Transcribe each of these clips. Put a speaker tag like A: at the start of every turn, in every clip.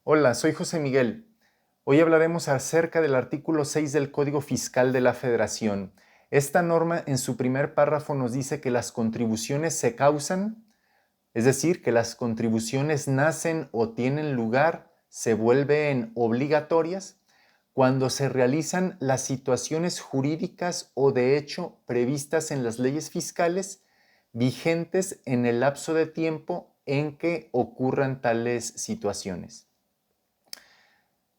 A: Hola, soy José Miguel. Hoy hablaremos acerca del artículo 6 del Código Fiscal de la Federación. Esta norma en su primer párrafo nos dice que las contribuciones se causan, es decir, que las contribuciones nacen o tienen lugar, se vuelven obligatorias cuando se realizan las situaciones jurídicas o de hecho previstas en las leyes fiscales vigentes en el lapso de tiempo en que ocurran tales situaciones.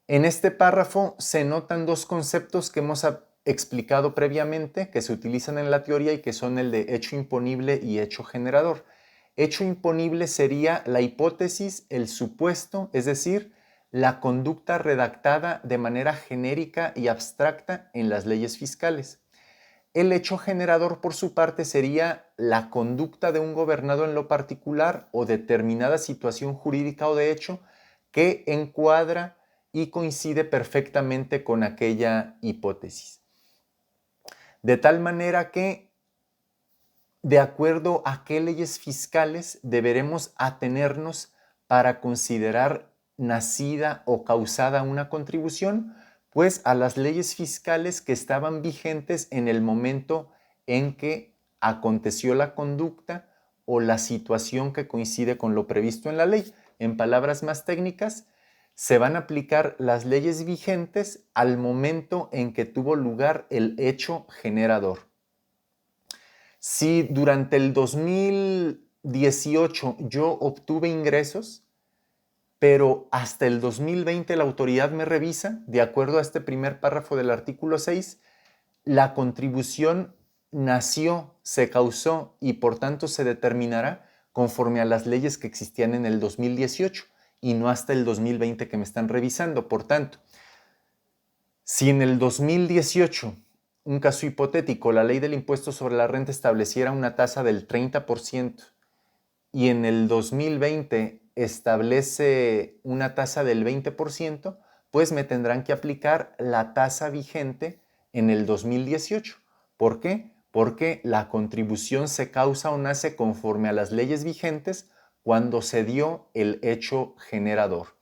A: En este párrafo se notan dos conceptos que hemos explicado previamente, que se utilizan en la teoría y que son el de hecho imponible y hecho generador. Hecho imponible sería la hipótesis, el supuesto, es decir, la conducta redactada de manera genérica y abstracta en las leyes fiscales. El hecho generador, por su parte, sería la conducta de un gobernado en lo particular o determinada situación jurídica o de hecho que encuadra y coincide perfectamente con aquella hipótesis. De tal manera que, de acuerdo a qué leyes fiscales deberemos atenernos para considerar nacida o causada una contribución, pues a las leyes fiscales que estaban vigentes en el momento en que aconteció la conducta o la situación que coincide con lo previsto en la ley. En palabras más técnicas, se van a aplicar las leyes vigentes al momento en que tuvo lugar el hecho generador. Si durante el 2018 yo obtuve ingresos, pero hasta el 2020 la autoridad me revisa, de acuerdo a este primer párrafo del artículo 6, la contribución nació, se causó y por tanto se determinará conforme a las leyes que existían en el 2018 y no hasta el 2020 que me están revisando. Por tanto, si en el 2018, un caso hipotético, la ley del impuesto sobre la renta estableciera una tasa del 30% y en el 2020 establece una tasa del 20%, pues me tendrán que aplicar la tasa vigente en el 2018. ¿Por qué? Porque la contribución se causa o nace conforme a las leyes vigentes cuando se dio el hecho generador.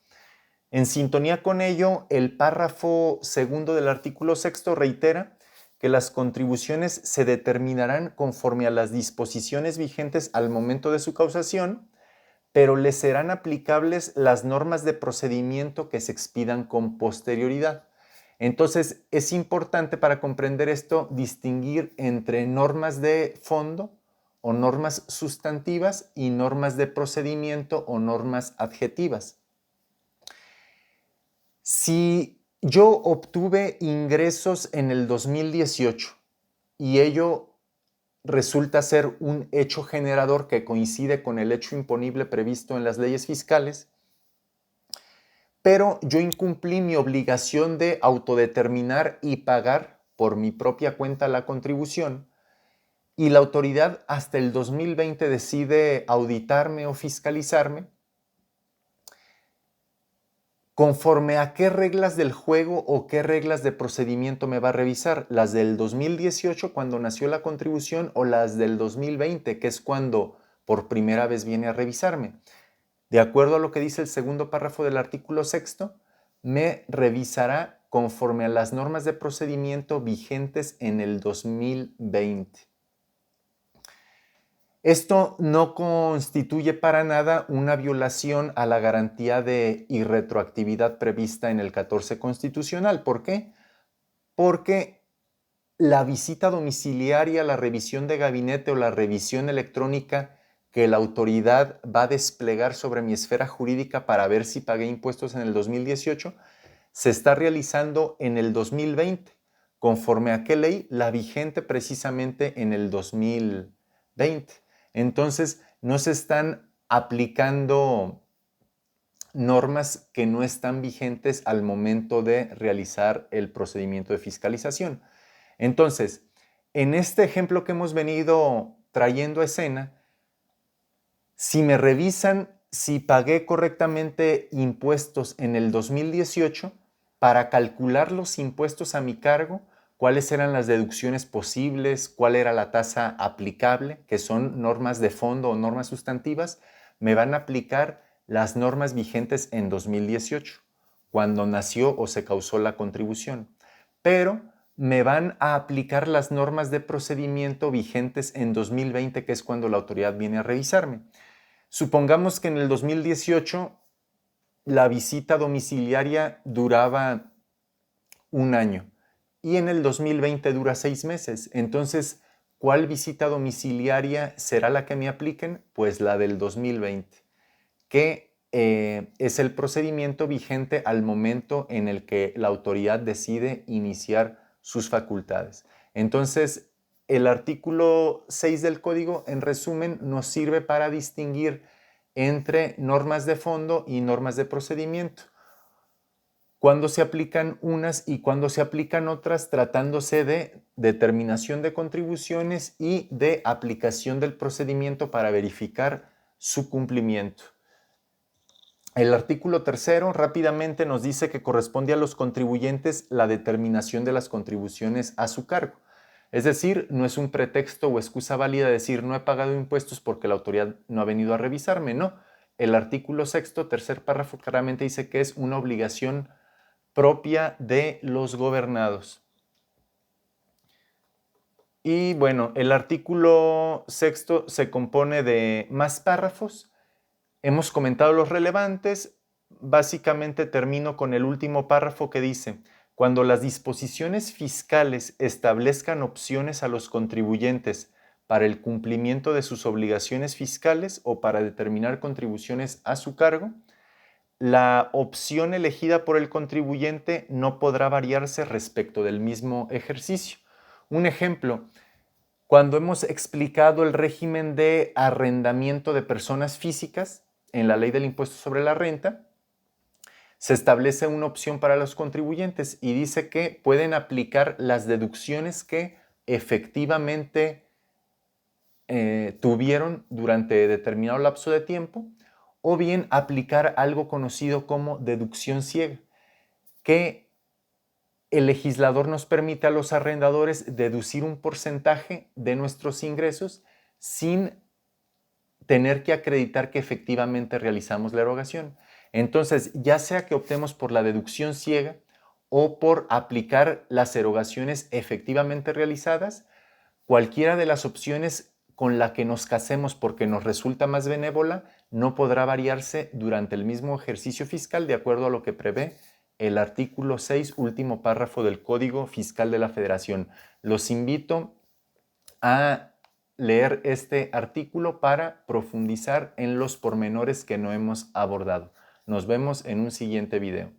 A: En sintonía con ello, el párrafo segundo del artículo sexto reitera que las contribuciones se determinarán conforme a las disposiciones vigentes al momento de su causación, pero les serán aplicables las normas de procedimiento que se expidan con posterioridad. Entonces, es importante para comprender esto distinguir entre normas de fondo o normas sustantivas y normas de procedimiento o normas adjetivas. Si yo obtuve ingresos en el 2018 y ello resulta ser un hecho generador que coincide con el hecho imponible previsto en las leyes fiscales, pero yo incumplí mi obligación de autodeterminar y pagar por mi propia cuenta la contribución, y la autoridad hasta el 2020 decide auditarme o fiscalizarme, ¿conforme a qué reglas del juego o qué reglas de procedimiento me va a revisar? ¿Las del 2018 cuando nació la contribución o las del 2020, que es cuando por primera vez viene a revisarme? De acuerdo a lo que dice el segundo párrafo del artículo sexto, me revisará conforme a las normas de procedimiento vigentes en el 2020. Esto no constituye para nada una violación a la garantía de irretroactividad prevista en el 14 constitucional. ¿Por qué? Porque la visita domiciliaria, la revisión de gabinete o la revisión electrónica que la autoridad va a desplegar sobre mi esfera jurídica para ver si pagué impuestos en el 2018, se está realizando en el 2020, conforme a qué ley, la vigente precisamente en el 2020. Entonces, no se están aplicando normas que no están vigentes al momento de realizar el procedimiento de fiscalización. Entonces, en este ejemplo que hemos venido trayendo a escena, si me revisan si pagué correctamente impuestos en el 2018, para calcular los impuestos a mi cargo, cuáles eran las deducciones posibles, cuál era la tasa aplicable, que son normas de fondo o normas sustantivas, me van a aplicar las normas vigentes en 2018, cuando nació o se causó la contribución. Pero me van a aplicar las normas de procedimiento vigentes en 2020, que es cuando la autoridad viene a revisarme. Supongamos que en el 2018 la visita domiciliaria duraba un año y en el 2020 dura 6 meses. Entonces, ¿cuál visita domiciliaria será la que me apliquen? Pues la del 2020, que es el procedimiento vigente al momento en el que la autoridad decide iniciar sus facultades. Entonces, el artículo 6 del código, en resumen, nos sirve para distinguir entre normas de fondo y normas de procedimiento. Cuándo se aplican unas y cuándo se aplican otras, tratándose de determinación de contribuciones y de aplicación del procedimiento para verificar su cumplimiento. El artículo 3 rápidamente nos dice que corresponde a los contribuyentes la determinación de las contribuciones a su cargo. Es decir, no es un pretexto o excusa válida decir no he pagado impuestos porque la autoridad no ha venido a revisarme, no. El artículo 6, tercer párrafo, claramente dice que es una obligación propia de los gobernados. Y bueno, el artículo 6 se compone de más párrafos. Hemos comentado los relevantes. Básicamente termino con el último párrafo que dice: cuando las disposiciones fiscales establezcan opciones a los contribuyentes para el cumplimiento de sus obligaciones fiscales o para determinar contribuciones a su cargo, la opción elegida por el contribuyente no podrá variarse respecto del mismo ejercicio. Un ejemplo, cuando hemos explicado el régimen de arrendamiento de personas físicas en la ley del impuesto sobre la renta, se establece una opción para los contribuyentes y dice que pueden aplicar las deducciones que efectivamente tuvieron durante determinado lapso de tiempo, o bien aplicar algo conocido como deducción ciega, que el legislador nos permite a los arrendadores deducir un porcentaje de nuestros ingresos sin tener que acreditar que efectivamente realizamos la erogación. Entonces, ya sea que optemos por la deducción ciega o por aplicar las erogaciones efectivamente realizadas, cualquiera de las opciones con la que nos casemos porque nos resulta más benévola no podrá variarse durante el mismo ejercicio fiscal de acuerdo a lo que prevé el artículo 6, último párrafo del Código Fiscal de la Federación. Los invito a leer este artículo para profundizar en los pormenores que no hemos abordado. Nos vemos en un siguiente video.